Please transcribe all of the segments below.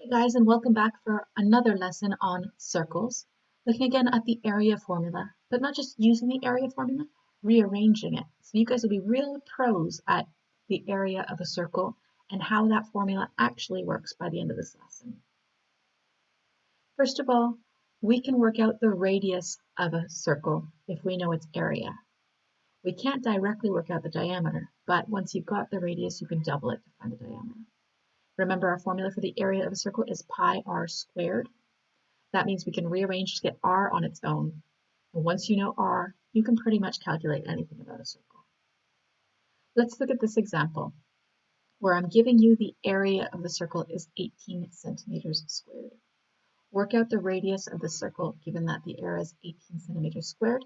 Hey guys, and welcome back for another lesson on circles. Looking again at the area formula, but not just using the area formula, rearranging it. So you guys will be real pros at the area of a circle and how that formula actually works by the end of this lesson. First of all, we can work out the radius of a circle if we know its area. We can't directly work out the diameter, but once you've got the radius, you can double it to find the diameter. Remember, our formula for the area of a circle is pi r squared. That means we can rearrange to get r on its own. And once you know r, you can pretty much calculate anything about a circle. Let's look at this example where I'm giving you the area of the circle is 18 centimeters squared. Work out the radius of the circle given that the area is 18 centimeters squared.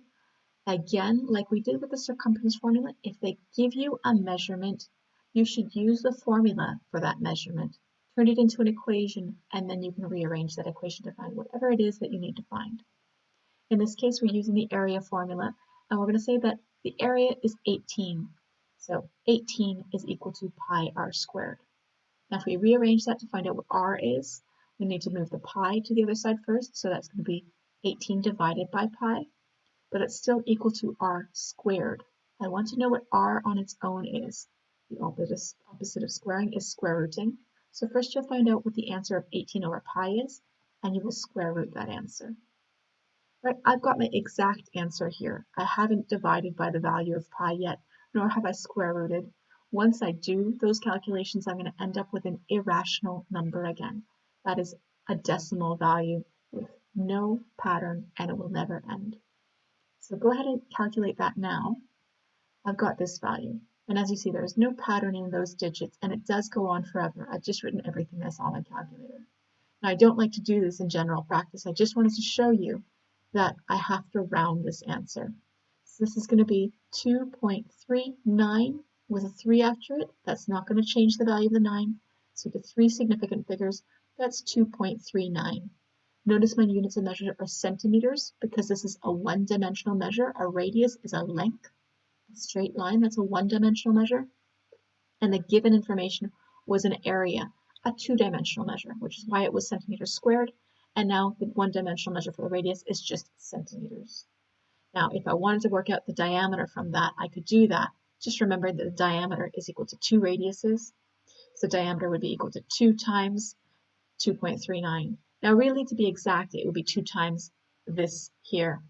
Again, like we did with the circumference formula, if they give you a measurement, you should use the formula for that measurement, turn it into an equation, and then you can rearrange that equation to find whatever it is that you need to find. In this case, we're using the area formula, and we're going to say that the area is 18. So 18 is equal to pi r squared. Now, if we rearrange that to find out what r is, we need to move the pi to the other side first, so that's going to be 18 divided by pi. But it's still equal to r squared. I want to know what r on its own is. The opposite of squaring is square rooting. So first you'll find out what the answer of 18 over pi is, and you will square root that answer. Right, I've got my exact answer here. I haven't divided by the value of pi yet, nor have I square rooted. Once I do those calculations, I'm going to end up with an irrational number again. That is a decimal value with no pattern, and it will never end. So go ahead and calculate that now. I've got this value. And as you see, there is no pattern in those digits, and it does go on forever. I've just written everything that's on my calculator. Now, I don't like to do this in general practice. I just wanted to show you that I have to round this answer. So this is going to be 2.39 with a 3 after it. That's not going to change the value of the 9. So the 3 significant figures, that's 2.39. Notice my units of measure are centimeters because this is a one-dimensional measure. A radius is a length, a straight line, that's a one-dimensional measure. And the given information was an area, a two-dimensional measure, which is why it was centimeters squared. And now the one-dimensional measure for the radius is just centimeters. Now, if I wanted to work out the diameter from that, I could do that. Just remember that the diameter is equal to 2 radiuses. So diameter would be equal to 2 times 2.39. Now, really, to be exact, it would be 2 times this here,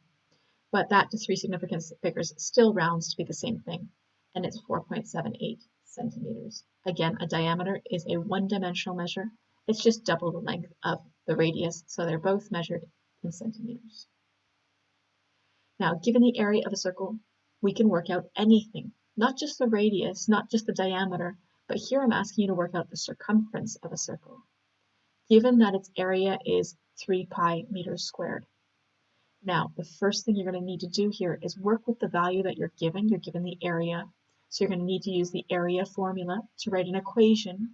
but that to 3 significant figures still rounds to be the same thing, and it's 4.78 centimeters. Again, a diameter is a one-dimensional measure. It's just double the length of the radius, so they're both measured in centimeters. Now, given the area of a circle, we can work out anything, not just the radius, not just the diameter, but here I'm asking you to work out the circumference of a circle, given that its area is 3 pi meters squared. Now, the first thing you're going to need to do here is work with the value that you're given. You're given the area, so you're going to need to use the area formula to write an equation.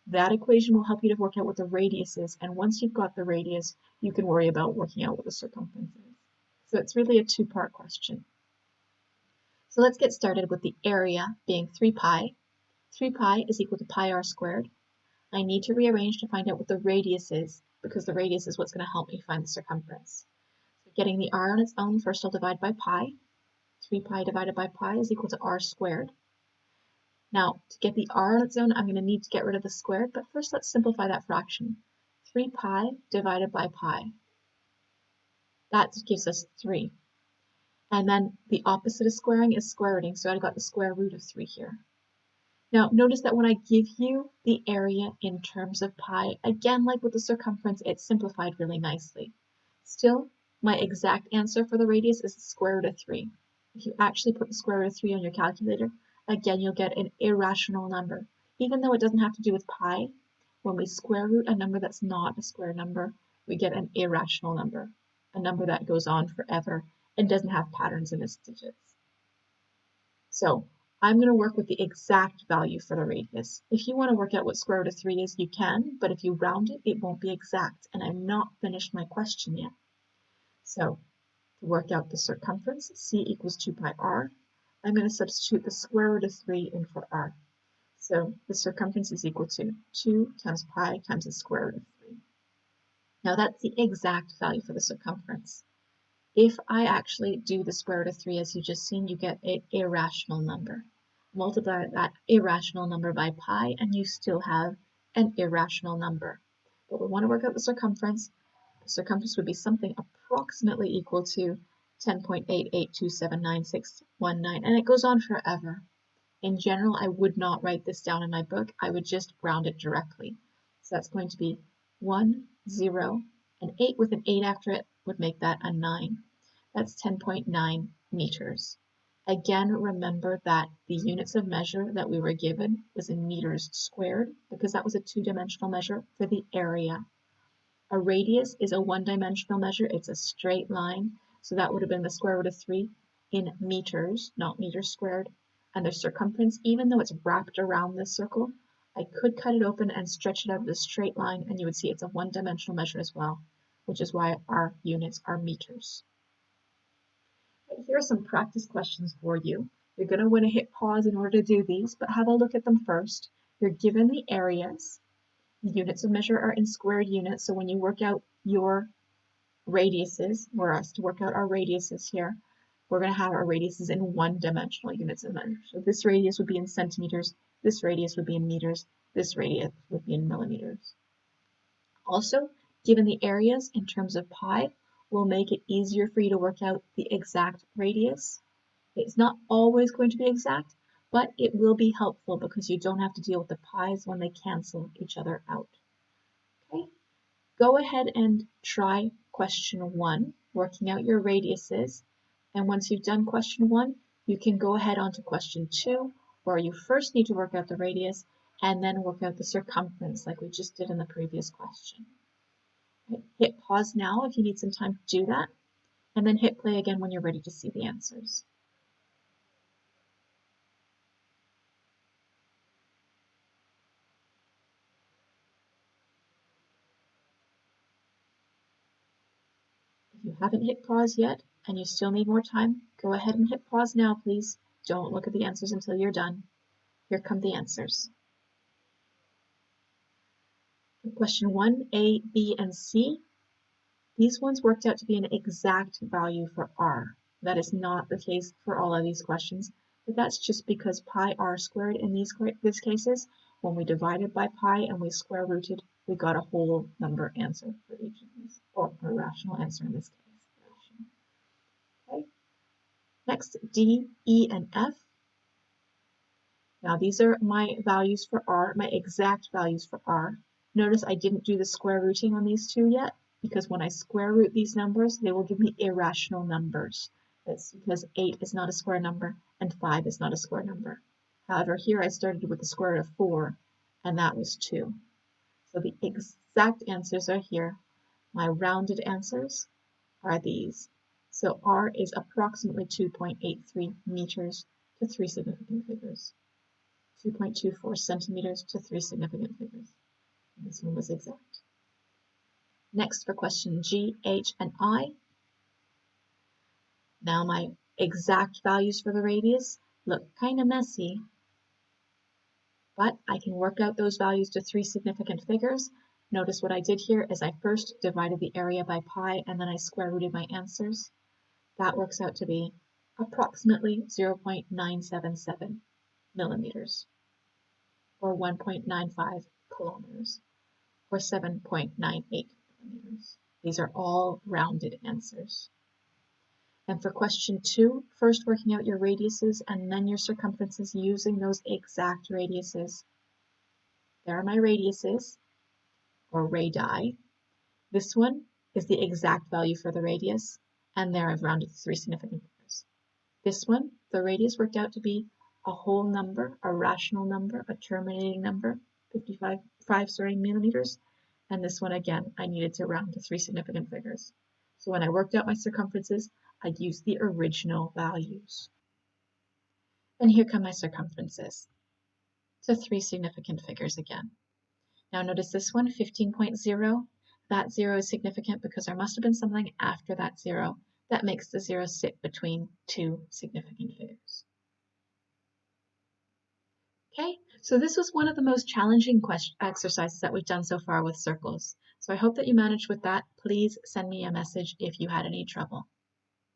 That equation will help you to work out what the radius is, and once you've got the radius, you can worry about working out what the circumference is. So it's really a two-part question. So let's get started with the area being 3 pi. 3 pi is equal to pi r squared. I need to rearrange to find out what the radius is, because the radius is what's going to help me find the circumference. So getting the r on its own, first I'll divide by pi. 3 pi divided by pi is equal to r squared. Now, to get the r on its own, I'm going to need to get rid of the squared, but first let's simplify that fraction. 3 pi divided by pi. That gives us 3. And then the opposite of squaring is square rooting, so I got the square root of 3 here. Now, notice that when I give you the area in terms of pi, again, like with the circumference, it's simplified really nicely. Still, my exact answer for the radius is the square root of 3. If you actually put the square root of 3 on your calculator, again, you'll get an irrational number. Even though it doesn't have to do with pi, when we square root a number that's not a square number, we get an irrational number, a number that goes on forever and doesn't have patterns in its digits. So I'm going to work with the exact value for the radius. If you want to work out what square root of 3 is, you can, but if you round it, it won't be exact, and I've not finished my question yet. So to work out the circumference, c equals 2 pi r, I'm going to substitute the square root of 3 in for r. So the circumference is equal to 2 times pi times the square root of 3. Now that's the exact value for the circumference. If I actually do the square root of 3, as you just seen, you get an irrational number. Multiply that irrational number by pi, and you still have an irrational number. But we want to work out the circumference. The circumference would be something approximately equal to 10.88279619, and it goes on forever. In general, I would not write this down in my book. I would just round it directly. So that's going to be 1, 0, an 8 with an 8 after it would make that a 9. That's 10.9 meters. Again, remember that the units of measure that we were given was in meters squared because that was a two-dimensional measure for the area. A radius is a one-dimensional measure. It's a straight line. So that would have been the square root of 3 in meters, not meters squared. And the circumference, even though it's wrapped around this circle, I could cut it open and stretch it out as a straight line, and you would see it's a one-dimensional measure as well, which is why our units are meters. Here are some practice questions for you. You're going to want to hit pause in order to do these, but have a look at them first. You're given the areas. The units of measure are in squared units, so when you work out your radiuses, or us to work out our radiuses here, we're going to have our radiuses in one-dimensional units of measure. So this radius would be in centimeters, this radius would be in meters, this radius would be in millimeters. Also, given the areas in terms of pi, will make it easier for you to work out the exact radius. It's not always going to be exact, but it will be helpful because you don't have to deal with the pi's when they cancel each other out. Okay, go ahead and try question 1, working out your radiuses. And once you've done question 1, you can go ahead on to question 2, where you first need to work out the radius and then work out the circumference like we just did in the previous question. Right. Hit pause now if you need some time to do that, and then hit play again when you're ready to see the answers. If you haven't hit pause yet and you still need more time, go ahead and hit pause now, please. Don't look at the answers until you're done. Here come the answers. For question 1, A, B, and C, these ones worked out to be an exact value for R. That is not the case for all of these questions, but that's just because pi r squared in these cases, when we divided by pi and we square rooted, we got a whole number answer for each of these, or a rational answer in this case. Okay. Next, D, E, and F. Now these are my values for R, my exact values for R. Notice I didn't do the square rooting on these two yet, because when I square root these numbers, they will give me irrational numbers. That's because 8 is not a square number and 5 is not a square number. However, here I started with the square root of 4, and that was 2. So the exact answers are here. My rounded answers are these. So R is approximately 2.83 meters to 3 significant figures. 2.24 centimeters to 3 significant figures. And this one was exact. Next for question G, H, and I. Now my exact values for the radius look kind of messy, but I can work out those values to 3 significant figures. Notice what I did here is I first divided the area by pi and then I square rooted my answers. That works out to be approximately 0.977 millimeters, or 1.95 kilometers, or 7.98 millimeters. These are all rounded answers. And for question 2, first working out your radiuses and then your circumferences using those exact radiuses. There are my radiuses, or radii. This one is the exact value for the radius, and there I've rounded to 3 significant figures. This one, the radius worked out to be a whole number, a rational number, a terminating number, 55 millimeters. And this one, again, I needed to round to 3 significant figures. So when I worked out my circumferences, I used the original values. And here come my circumferences to 3 significant figures again. Now notice this one, 15.0. That 0 is significant because there must have been something after that 0 that makes the 0 sit between 2 significant figures. Okay, So this was one of the most challenging exercises that we've done so far with circles. So I hope that you managed with that. Please send me a message if you had any trouble.